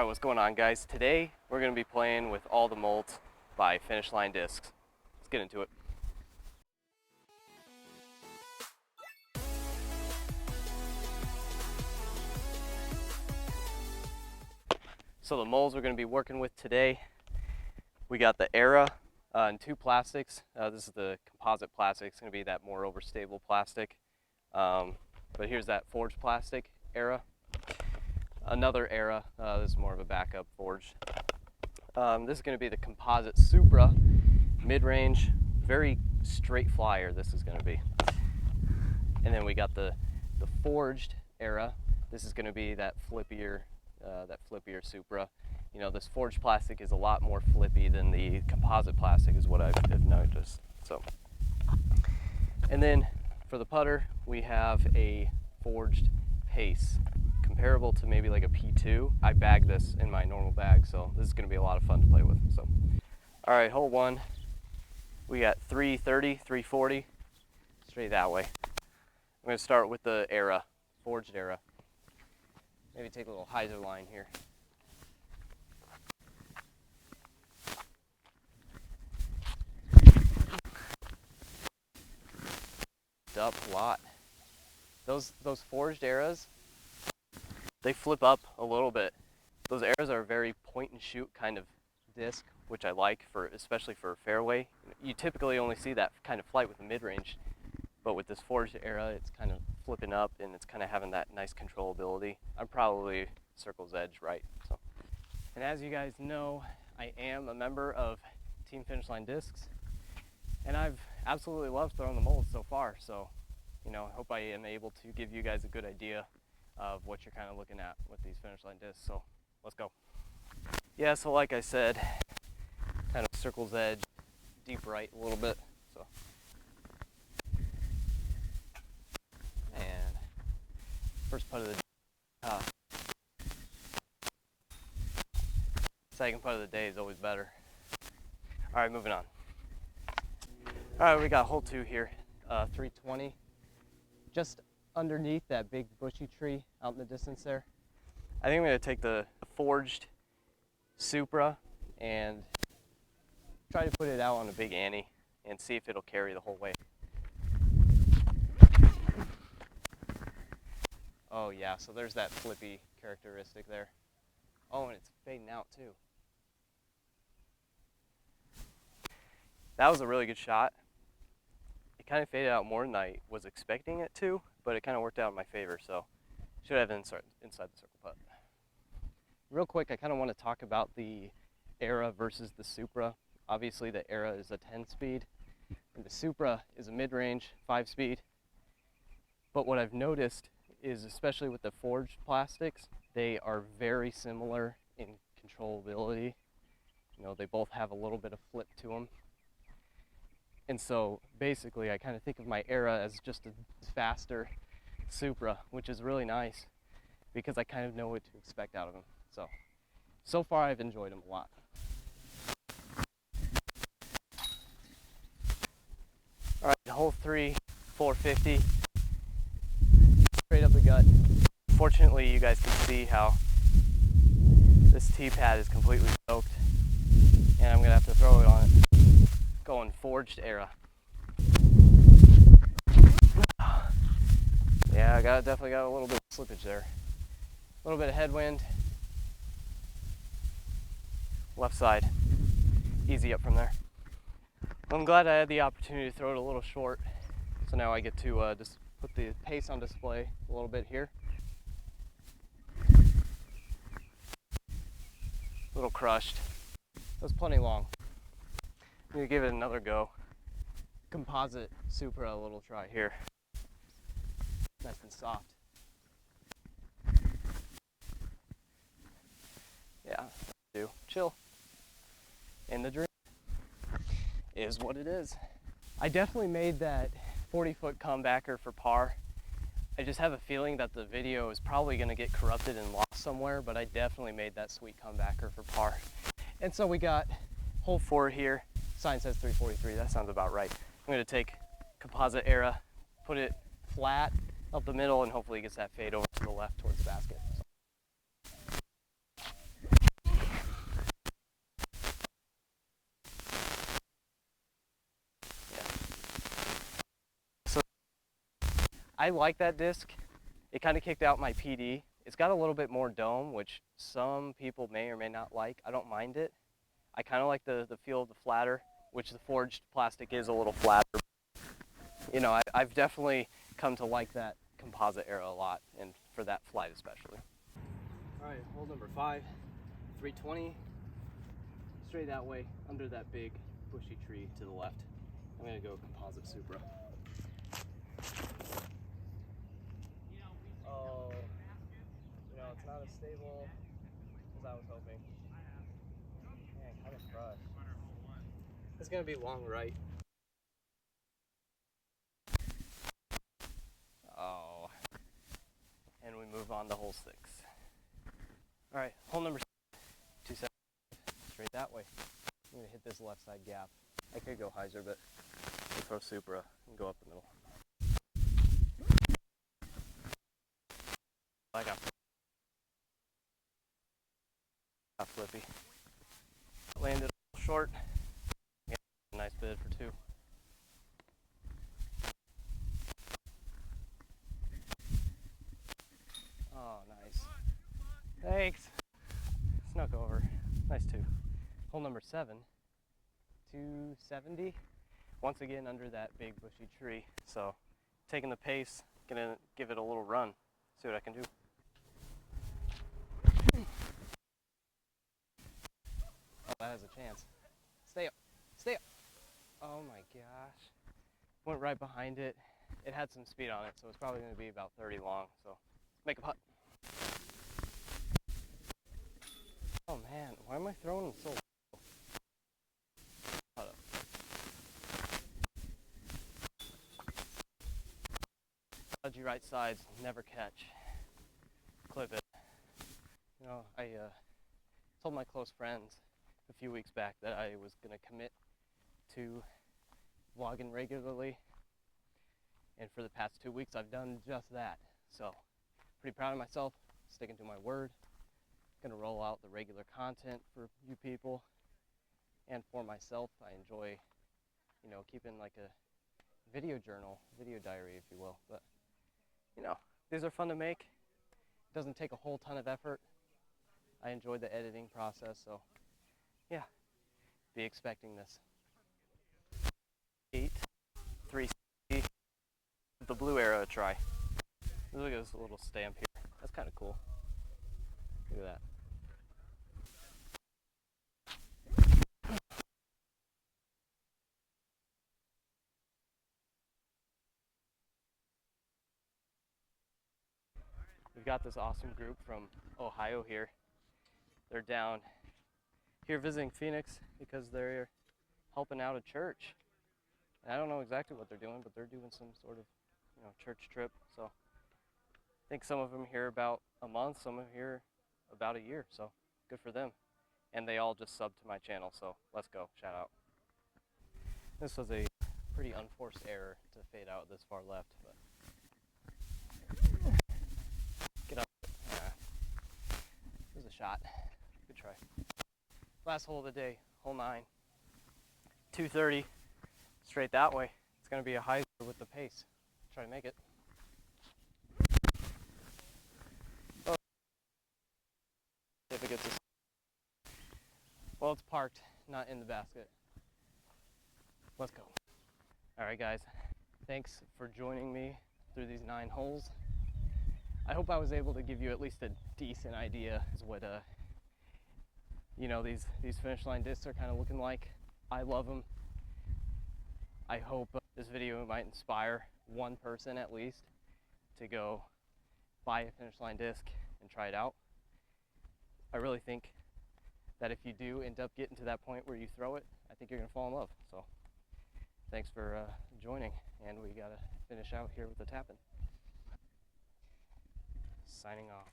Alright, what's going on, guys? Today we're going to be playing with all the molds by Finish Line Discs. Let's get into it. So the molds we're going to be working with today, we got the Era in two plastics. This is the composite plastic. It's going to be that more overstable plastic. But here's that forged plastic Era. Another Era, this is more of a backup forged. This is going to be the composite Supra, mid-range, very straight flyer this is going to be. And then we got the forged Era. This is going to be that flippier Supra. You know, this forged plastic is a lot more flippy than the composite plastic is what I've noticed. So, and then for the putter, we have a forged Pace, comparable to maybe like a P2. I bag this in my normal bag, so this is going to be a lot of fun to play with. So, all right, hole one, we got 330, 340, straight that way. I'm going to start with the Era, forged Era. Maybe take a little hyzer line here. Up a lot. Those forged Eras, they flip up a little bit. Those Eras are a very point and shoot kind of disc, which I like, especially for fairway. You typically only see that kind of flight with the mid-range, but with this forged Era, it's kind of flipping up and it's kind of having that nice controllability. I'm probably Circle's Edge, right? So, and as you guys know, I am a member of Team Finish Line Discs, and I've absolutely loved throwing the molds so far. So, you know, I hope I am able to give you guys a good idea of what you're kind of looking at with these Finish Line discs. So let's go. Yeah, so like I said, kind of Circle's Edge, deep right a little bit. So, and first putt of the day. Second putt of the day is always better. All right, moving on. All right, we got hole two here, 320. Just underneath that big bushy tree out in the distance there. I think I'm going to take the forged Supra and try to put it out on a big ante and see if it'll carry the whole way. Oh yeah, so there's that flippy characteristic there. Oh, and it's fading out too. That was a really good shot. It kind of faded out more than I was expecting it to, but it kind of worked out in my favor, so should have inside the circle putt. Real quick, I kind of want to talk about the Era versus the Supra. Obviously, the Era is a 10-speed, and the Supra is a mid-range 5-speed. But what I've noticed is, especially with the forged plastics, they are very similar in controllability. You know, they both have a little bit of flip to them. And so basically I kind of think of my Era as just a faster Supra, which is really nice because I kind of know what to expect out of them. So far I've enjoyed them a lot. All right, hole 3, 450, straight up the gut. Fortunately, you guys can see how this tee pad is completely soaked, and I'm gonna have to throw it on it. Going forged Era. Yeah, I definitely got a little bit of slippage there. A little bit of headwind. Left side. Easy up from there. I'm glad I had the opportunity to throw it a little short. So now I get to just put the pace on display a little bit here. A little crushed. It was plenty long. I'm gonna give it another go. Composite Supra, a little try here. Nice and soft. Yeah, do. Chill. And the dream is what it is. I definitely made that 40-foot comebacker for par. I just have a feeling that the video is probably gonna get corrupted and lost somewhere, but I definitely made that sweet comebacker for par. And so we got hole 4 here. Sign says 343, that sounds about right. I'm gonna take composite Era, put it flat up the middle, and hopefully it gets that fade over to the left towards the basket. I like that disc. It kind of kicked out my PD. It's got a little bit more dome, which some people may or may not like. I don't mind it. I kind of like the feel of the flatter, which the forged plastic is a little flatter. You know, I've definitely come to like that composite era a lot, and for that flight especially. All right, hole number 5, 320. Straight that way, under that big bushy tree to the left. I'm gonna go composite Supra. Oh, you know, it's not as stable as I was hoping. Man, kind of crushed. It's gonna be long right. Oh, and we move on to hole 6. All right, hole number 270, straight that way. I'm gonna hit this left side gap. I could go hyzer, but we'll throw Supra and go up the middle. I got flippy. Landed a little short. Yeah, nice bid for 2. Oh, nice. Thanks. Snuck over. Nice 2. Hole number 7, 270. Once again under that big bushy tree. So taking the pace, gonna give it a little run. See what I can do. Oh, that has a chance. Stay up. Stay up. Oh my gosh. Went right behind it. It had some speed on it, so it's probably going to be about 30 long. So let's make a putt. Oh man, why am I throwing them so low? Hold up. Dodgy right sides never catch. Clip it. You know, I told my close friends a few weeks back that I was going to commit to vlogging regularly, and for the past 2 weeks I've done just that. So pretty proud of myself, sticking to my word. Gonna roll out the regular content for you people and for myself. I enjoy, you know, keeping like a video journal, video diary, if you will. But you know, these are fun to make. It doesn't take a whole ton of effort. I enjoy the editing process, so yeah, be expecting this. 8, 360, the blue arrow try. Look at this little stamp here. That's kind of cool. Look at that. We've got this awesome group from Ohio here. They're down here visiting Phoenix because they're helping out a church. And I don't know exactly what they're doing, but they're doing some sort of, you know, church trip. So I think some of them here about a month, some of them here about a year. So good for them. And they all just subbed to my channel, so let's go. Shout out. This was a pretty unforced error to fade out this far left, but get up. There's a shot. Good try. Last hole of the day, hole 9. 230, straight that way. It's going to be a hyzer with the pace. Try to make it. Oh. If it gets a... Well, it's parked, not in the basket. Let's go. All right, guys. Thanks for joining me through these 9 holes. I hope I was able to give you at least a decent idea as what you know, these finish line discs are kind of looking like. I love them. I hope this video might inspire one person at least to go buy a finish line disc and try it out. I really think that if you do end up getting to that point where you throw it, I think you're gonna fall in love. So thanks for joining, and we gotta finish out here with the tapping. Signing off.